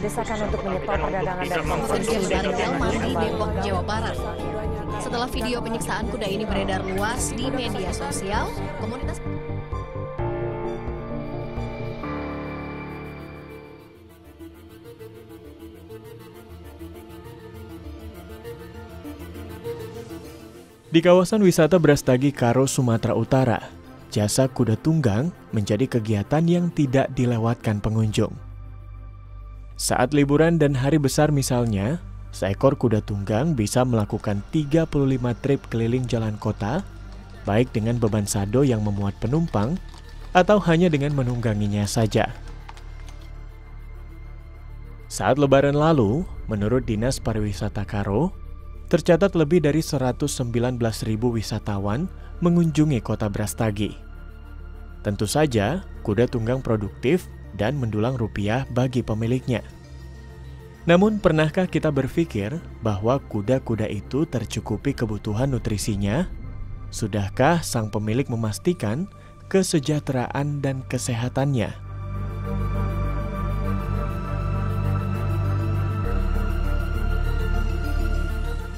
Desakan untuk menyetop perdagangan dan konsumsi Bandel Mandi, Depok, Jawa Barat. Setelah Setelah video penyiksaan kuda ini beredar luas di media sosial, komunitas Di kawasan wisata Brastagi Karo, Sumatera Utara, jasa kuda tunggang menjadi kegiatan yang tidak dilewatkan pengunjung. Saat liburan dan hari besar misalnya, seekor kuda tunggang bisa melakukan 35 trip keliling jalan kota, baik dengan beban sado yang memuat penumpang, atau hanya dengan menungganginya saja. Saat lebaran lalu, menurut Dinas Pariwisata Karo, tercatat lebih dari 119.000 wisatawan mengunjungi kota Brastagi. Tentu saja, kuda tunggang produktif dan mendulang rupiah bagi pemiliknya. Namun, pernahkah kita berpikir bahwa kuda-kuda itu tercukupi kebutuhan nutrisinya? Sudahkah sang pemilik memastikan kesejahteraan dan kesehatannya?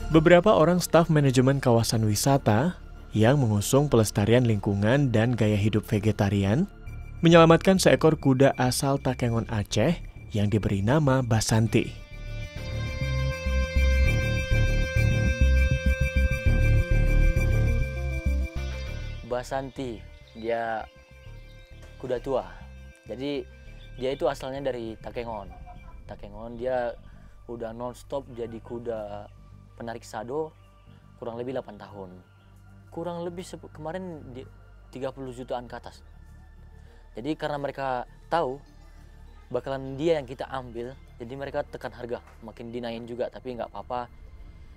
Beberapa orang staf manajemen kawasan wisata yang mengusung pelestarian lingkungan dan gaya hidup vegetarian menyelamatkan seekor kuda asal Takengon, Aceh yang diberi nama Basanti. Basanti, dia kuda tua. Jadi dia itu asalnya dari Takengon. Takengon dia udah non-stop jadi kuda penarik sado kurang lebih 8 tahun. Kurang lebih kemarin 30 jutaan ke atas. Jadi karena mereka tahu bakalan dia yang kita ambil, jadi mereka tekan harga, makin dinain juga, tapi nggak apa-apa.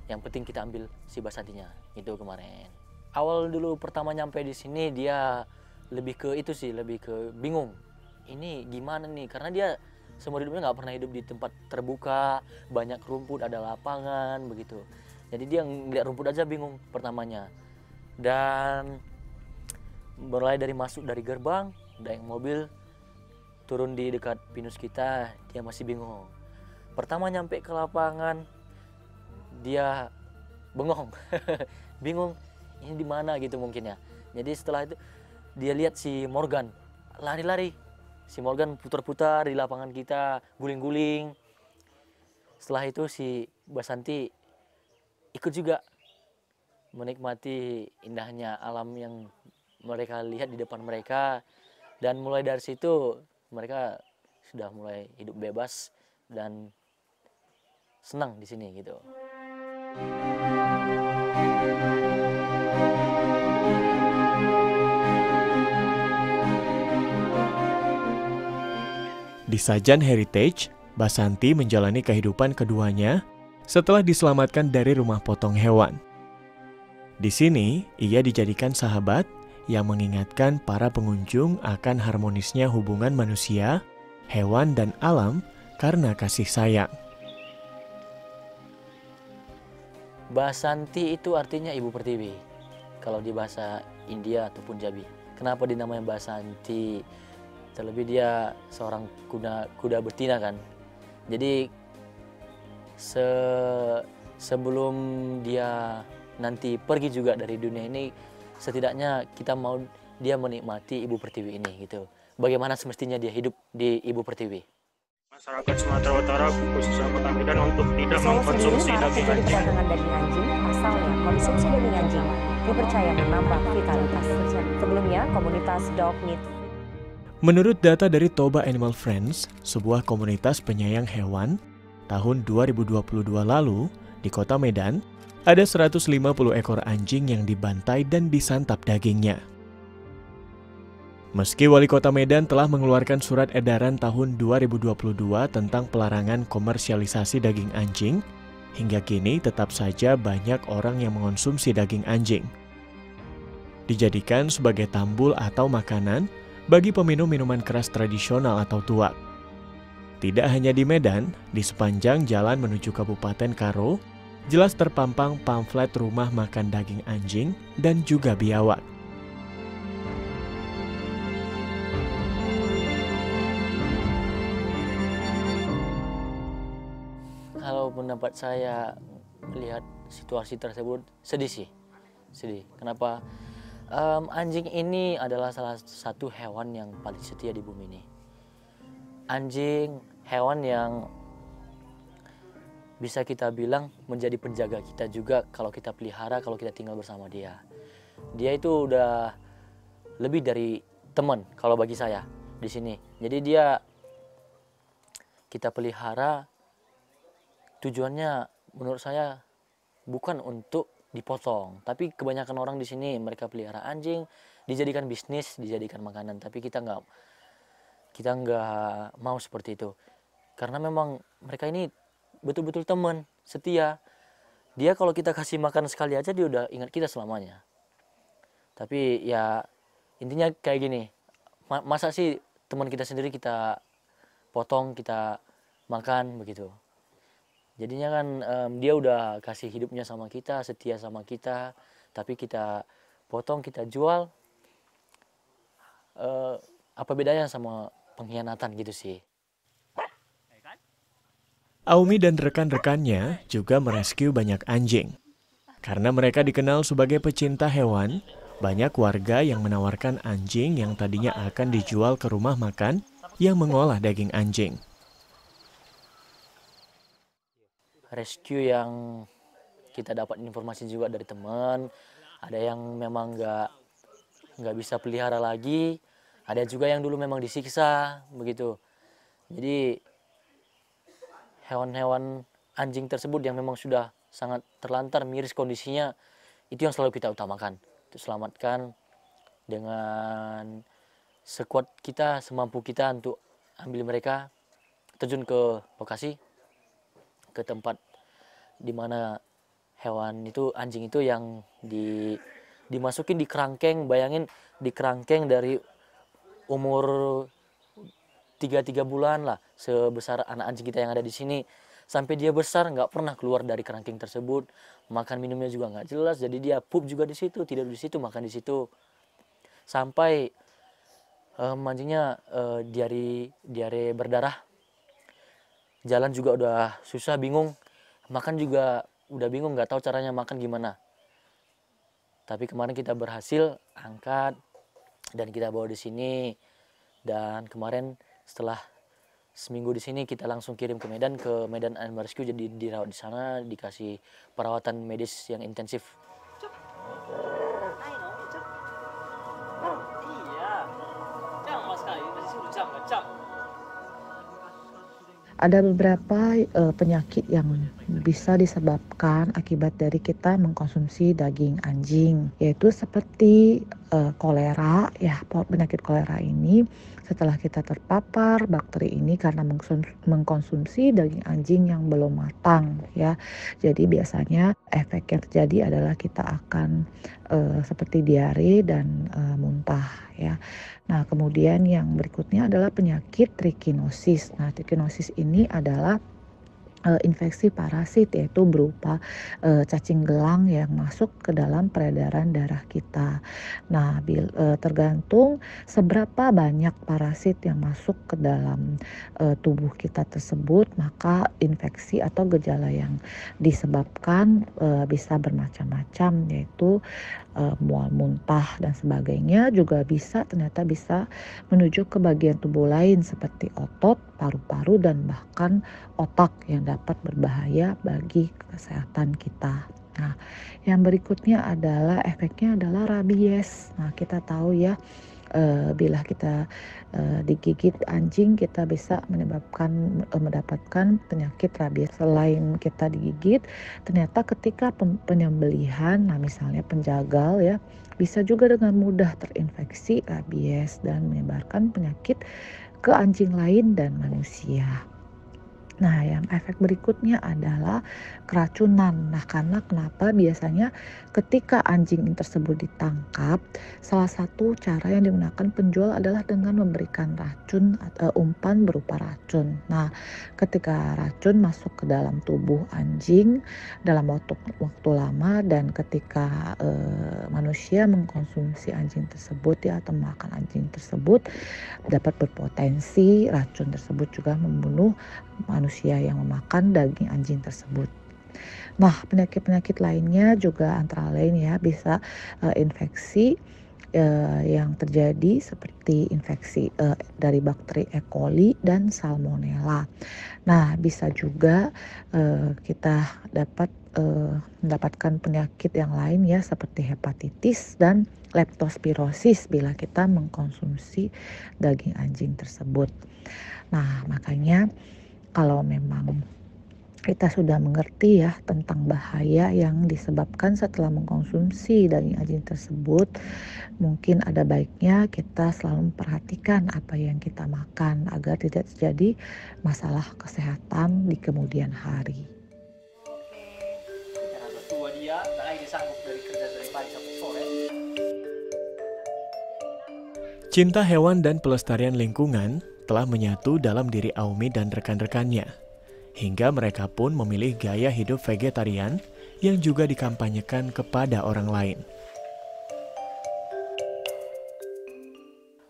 Yang penting kita ambil si Basantinya, itu kemarin. Awal dulu pertama nyampe di sini dia lebih ke itu sih, lebih ke bingung. Ini gimana nih? Karena dia seumur hidupnya nggak pernah hidup di tempat terbuka, banyak rumput, ada lapangan begitu. Jadi dia ngeliat rumput aja bingung pertamanya. Dan mulai dari masuk dari gerbang, naik mobil, turun di dekat pinus kita, dia masih bingung. Pertama nyampe ke lapangan, dia bengong, bingung ini di mana gitu mungkin ya. Jadi setelah itu dia lihat si Morgan lari-lari. Si Morgan putar-putar di lapangan kita, guling-guling. Setelah itu si Basanti ikut juga menikmati indahnya alam yang mereka lihat di depan mereka. Dan mulai dari situ mereka sudah mulai hidup bebas dan senang di sini gitu. Di Sajan Heritage, Basanti menjalani kehidupan keduanya setelah diselamatkan dari rumah potong hewan. Di sini, ia dijadikan sahabat yang mengingatkan para pengunjung akan harmonisnya hubungan manusia, hewan, dan alam karena kasih sayang. Basanti itu artinya ibu pertiwi, kalau di bahasa India atau Punjabi. Kenapa dinamai Basanti? Terlebih dia seorang kuda betina kan. Jadi sebelum dia nanti pergi juga dari dunia ini, setidaknya kita mau dia menikmati ibu pertiwi ini gitu. Bagaimana semestinya dia hidup di ibu pertiwi. Masyarakat Sumatera Utara khususnya Kota Medan untuk tidak mengkonsumsi daging anjing. Perdagangan daging anjing, asalnya konsumsi daging anjing dipercaya menambah vitalitas. Sebelumnya, komunitas Dog Meat. Menurut data dari Toba Animal Friends, sebuah komunitas penyayang hewan, tahun 2022 lalu di Kota Medan, ada 150 ekor anjing yang dibantai dan disantap dagingnya. Meski Wali Kota Medan telah mengeluarkan surat edaran tahun 2022 tentang pelarangan komersialisasi daging anjing, hingga kini tetap saja banyak orang yang mengonsumsi daging anjing. Dijadikan sebagai tambul atau makanan bagi peminum minuman keras tradisional atau tuak. Tidak hanya di Medan, di sepanjang jalan menuju Kabupaten Karo, jelas terpampang pamflet rumah makan daging anjing dan juga biawak. Kalau pendapat saya melihat situasi tersebut sedih sih, sedih. Kenapa? Anjing ini adalah salah satu hewan yang paling setia di bumi ini. Anjing hewan yang bisa kita bilang menjadi penjaga kita juga kalau kita pelihara, kalau kita tinggal bersama dia. Dia itu udah lebih dari teman kalau bagi saya di sini. Jadi dia kita pelihara tujuannya menurut saya bukan untuk dipotong, tapi kebanyakan orang di sini mereka pelihara anjing dijadikan bisnis, dijadikan makanan, tapi kita nggak mau seperti itu, karena memang mereka ini betul-betul teman setia. Dia kalau kita kasih makan sekali aja dia udah ingat kita selamanya. Tapi ya intinya kayak gini, masa sih teman kita sendiri kita potong, kita makan begitu. Jadinya kan dia udah kasih hidupnya sama kita, setia sama kita, tapi kita potong, kita jual. Apa bedanya sama pengkhianatan gitu sih. Aumi dan rekan-rekannya juga merescue banyak anjing. Karena mereka dikenal sebagai pecinta hewan, banyak warga yang menawarkan anjing yang tadinya akan dijual ke rumah makan yang mengolah daging anjing. Rescue yang kita dapat informasi juga dari teman, ada yang memang nggak bisa pelihara lagi, ada juga yang dulu memang disiksa begitu. Jadi hewan-hewan anjing tersebut yang memang sudah sangat terlantar, miris kondisinya, itu yang selalu kita utamakan, itu selamatkan dengan sekuat kita, semampu kita untuk ambil mereka, terjun ke lokasi, ke tempat di mana hewan itu, anjing itu yang dimasukin di kerangkeng. Bayangin di kerangkeng dari umur 3 bulan lah, sebesar anak anjing kita yang ada di sini, sampai dia besar nggak pernah keluar dari kerangkeng tersebut. Makan minumnya juga nggak jelas, jadi dia pup juga di situ, tidur di situ, makan di situ, sampai anjingnya diare berdarah. Jalan juga udah susah, bingung. Makan juga udah bingung, nggak tahu caranya makan gimana. Tapi kemarin kita berhasil angkat dan kita bawa di sini. Dan kemarin setelah seminggu di sini kita langsung kirim ke Medan Animal Rescue, jadi dirawat di sana, dikasih perawatan medis yang intensif. Ada beberapa penyakit yang bisa disebabkan akibat dari kita mengkonsumsi daging anjing, yaitu seperti kolera. Ya, penyakit kolera ini setelah kita terpapar bakteri ini karena mengkonsumsi daging anjing yang belum matang, ya. Jadi biasanya efek yang terjadi adalah kita akan seperti diare dan muntah, ya. Nah, kemudian yang berikutnya adalah penyakit trikinosis. Nah, trikinosis ini adalah infeksi parasit, yaitu berupa cacing gelang yang masuk ke dalam peredaran darah kita. Nah, tergantung seberapa banyak parasit yang masuk ke dalam tubuh kita tersebut, maka infeksi atau gejala yang disebabkan bisa bermacam-macam, yaitu mual, muntah dan sebagainya. Juga ternyata bisa menuju ke bagian tubuh lain seperti otot, paru-paru, dan bahkan otak yang dapat berbahaya bagi kesehatan kita. Nah, yang berikutnya adalah efeknya adalah rabies. Nah, kita tahu ya, bila kita digigit anjing, kita bisa mendapatkan penyakit rabies. Selain kita digigit, ternyata ketika penyembelihan, nah misalnya penjagal ya, bisa juga dengan mudah terinfeksi rabies dan menyebarkan penyakit ke anjing lain dan manusia. Nah, yang efek berikutnya adalah keracunan. Nah, karena kenapa biasanya ketika anjing tersebut ditangkap, salah satu cara yang digunakan penjual adalah dengan memberikan racun atau umpan berupa racun. Nah, ketika racun masuk ke dalam tubuh anjing dalam waktu lama, dan ketika manusia mengkonsumsi anjing tersebut ya, atau makan anjing tersebut, dapat berpotensi racun tersebut juga membunuh manusia yang memakan daging anjing tersebut. Nah, penyakit-penyakit lainnya juga antara lain ya bisa infeksi yang terjadi seperti infeksi dari bakteri E. coli dan Salmonella. Nah, bisa juga kita mendapatkan penyakit yang lain ya seperti hepatitis dan leptospirosis bila kita mengkonsumsi daging anjing tersebut. Nah, makanya kalau memang kita sudah mengerti ya tentang bahaya yang disebabkan setelah mengkonsumsi daging anjing tersebut, mungkin ada baiknya kita selalu memperhatikan apa yang kita makan agar tidak terjadi masalah kesehatan di kemudian hari. Cinta hewan dan pelestarian lingkungan telah menyatu dalam diri Aumi dan rekan-rekannya. Hingga mereka pun memilih gaya hidup vegetarian yang juga dikampanyekan kepada orang lain.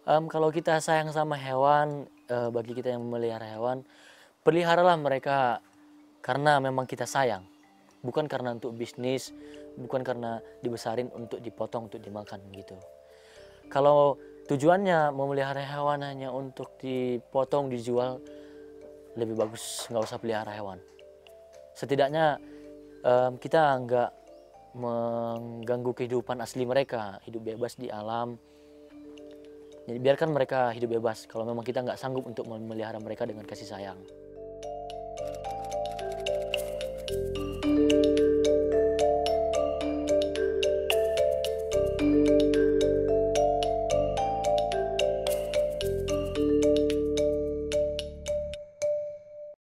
Kalau kita sayang sama hewan, bagi kita yang memelihara hewan, peliharalah mereka karena memang kita sayang. Bukan karena untuk bisnis, bukan karena dibesarin untuk dipotong, untuk dimakan gitu. Kalau tujuannya memelihara hewan hanya untuk dipotong, dijual, lebih bagus nggak usah pelihara hewan. Setidaknya kita nggak mengganggu kehidupan asli mereka, hidup bebas di alam. Jadi biarkan mereka hidup bebas kalau memang kita nggak sanggup untuk memelihara mereka dengan kasih sayang.